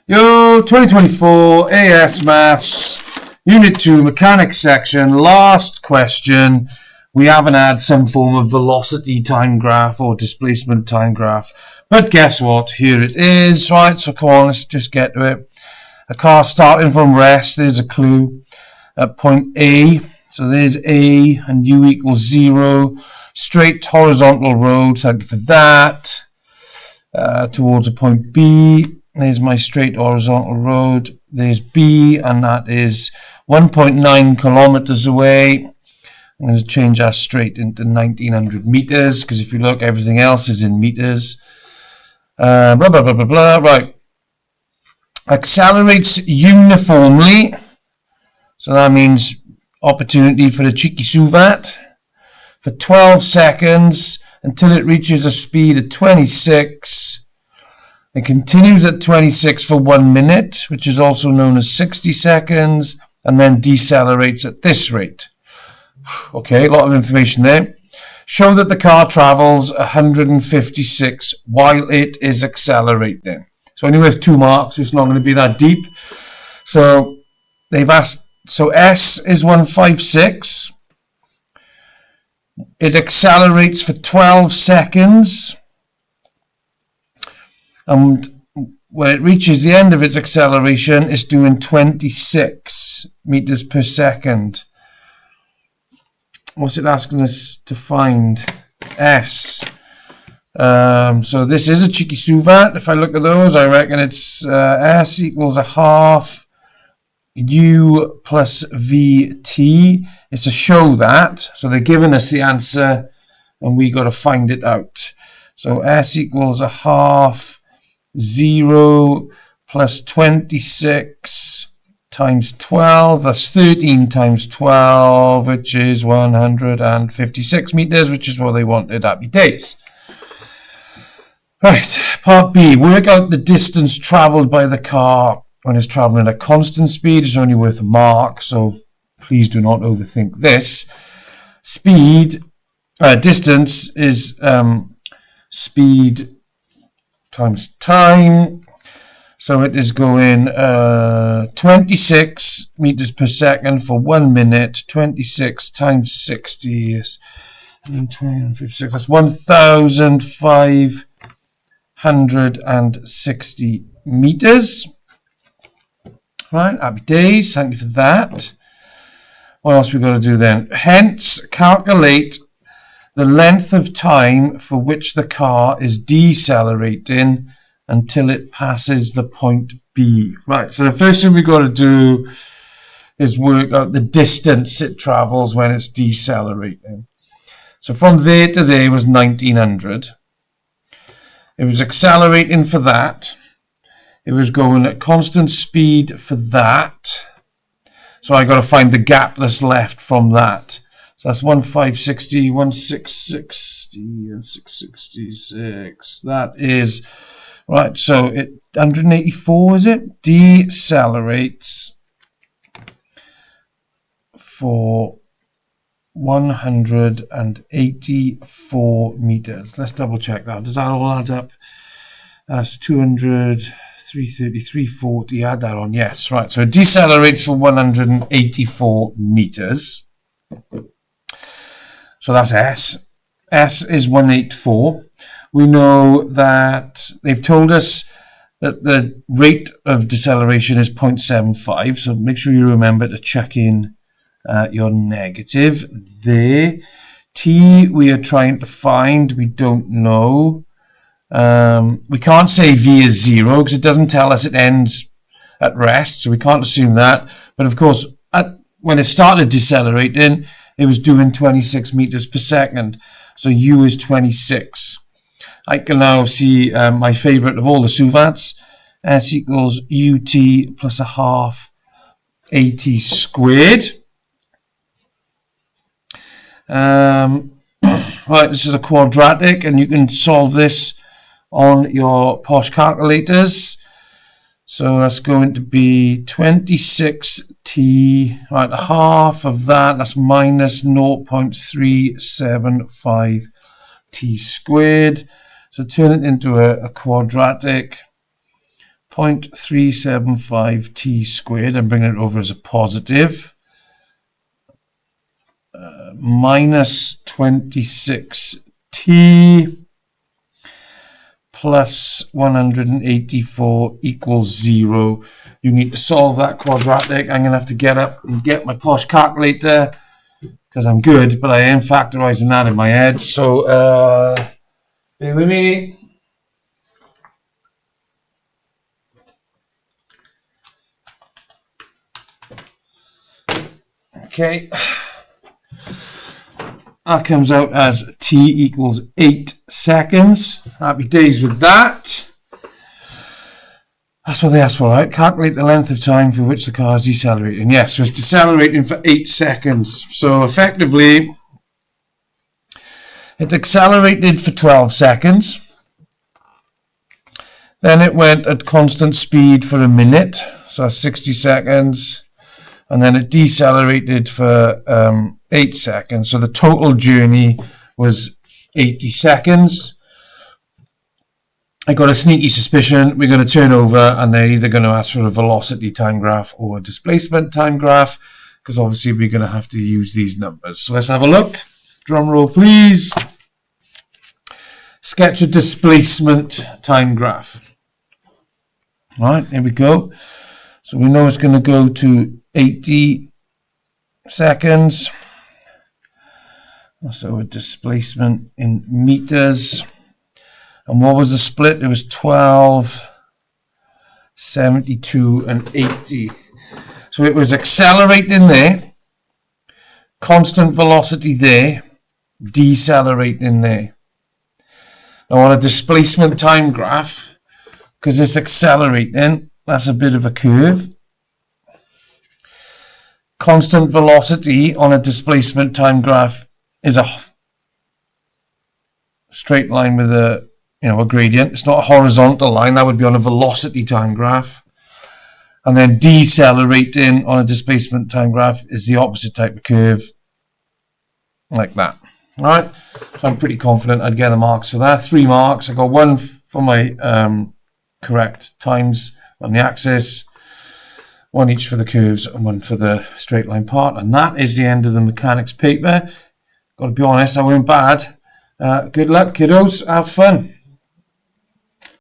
Yo, 2024 AS Maths, Unit 2, Mechanics section, last question. We haven't had some form of velocity time graph or displacement time graph, but guess what? Here it is, right? So come on, let's just get to it. A car starting from rest, there's a clue at point A. So there's A and U equals 0. Straight horizontal road, thank you for that. Towards a point B. There's my straight horizontal road. There's B, and that is 1.9 kilometers away. I'm going to change that straight into 1900 meters, because if you look, everything else is in meters. Blah, blah, blah, blah, blah. Right. Accelerates uniformly. So that means opportunity for a cheeky SUVAT. For 12 seconds until it reaches a speed of 26. It continues at 26 for 1 minute, which is also known as 60 seconds, and then decelerates at this rate. Okay, a lot of information there. Show that the car travels 156 while it is accelerating. So only with 2 marks, it's not going to be that deep. So they've asked, so S is 156. It accelerates for 12 seconds. And when it reaches the end of its acceleration, it's doing 26 meters per second. What's it asking us to find? S. So this is a cheeky SUVAT. If I look at those, I reckon it's S equals a half U plus VT. It's to show that. So they're giving us the answer, and we got to find it out. So S equals a half 0 plus 26 times 12, that's 13 times 12, which is 156 meters, which is what they wanted. Happy days. Right, part B, work out the distance travelled by the car when it's travelling at constant speed. It's only worth a mark, so please do not overthink this. Distance is speed times time, so it is going 26 meters per second for 1 minute. 26 times 60 is 156. That's 1,560 meters. Right, happy days. Thank you for that. What else we got to do then? Hence, calculate the length of time for which the car is decelerating until it passes the point B. Right, so the first thing we've got to do is work out the distance it travels when it's decelerating. So from there to there was 1900. It was accelerating for that. It was going at constant speed for that. So I got to find the gap that's left from that. So that's 1,560, 1,660, and 666. That is, right, so it 184, is it? Decelerates for 184 meters. Let's double check that. Does that all add up? That's 200, 330, 340. Add that on. Yes, right. So it decelerates for 184 meters. So that's S. S is 184. We know that they've told us that the rate of deceleration is 0.75. So make sure you remember to check in your negative there. T we are trying to find. We don't know. We can't say V is 0 because it doesn't tell us it ends at rest. So we can't assume that. But of course, when it started decelerating, it was doing 26 meters per second. So U is 26. I can now see my favorite of all the SUVATs. S equals UT plus a half AT squared. Right, this is a quadratic, and you can solve this on your posh calculators. So that's going to be 26t, right, half of that, that's minus 0.375 t squared. So turn it into a quadratic. 0.375 t squared, and bringing it over as a positive, minus 26t plus 184 equals 0. You need to solve that quadratic. I'm going to have to get up and get my posh calculator because I'm good, but I am factorizing that in my head. So, bear with me. Okay. That comes out as t equals 8 seconds. Happy days with that. That's what they asked for, right? Calculate the length of time for which the car is decelerating. Yes, so it's decelerating for 8 seconds. So effectively, it accelerated for 12 seconds. Then it went at constant speed for a minute, so 60 seconds. And then it decelerated for 8 seconds. So the total journey was 80 seconds. I got a sneaky suspicion we're going to turn over and they're either going to ask for a velocity time graph or a displacement time graph, because obviously we're going to have to use these numbers. So let's have a look. Drum roll, please. Sketch a displacement time graph. All right, here we go. So we know it's going to go to 80 seconds. So a displacement in meters. And what was the split? It was 12, 72, and 80. So it was accelerating there, constant velocity there, decelerating there. Now on a displacement time graph, because it's accelerating, that's a bit of a curve. Constant velocity on a displacement time graph is a straight line with a gradient. It's not a horizontal line. That would be on a velocity time graph. And then decelerating on a displacement time graph is the opposite type of curve, like that. All right. So I'm pretty confident I'd get the marks for that. 3 marks. I got 1 for my correct times on the axis, 1 each for the curves, and 1 for the straight line part. And that is the end of the mechanics paper. Got to be honest, I weren't bad. Good luck, kiddos. Have fun.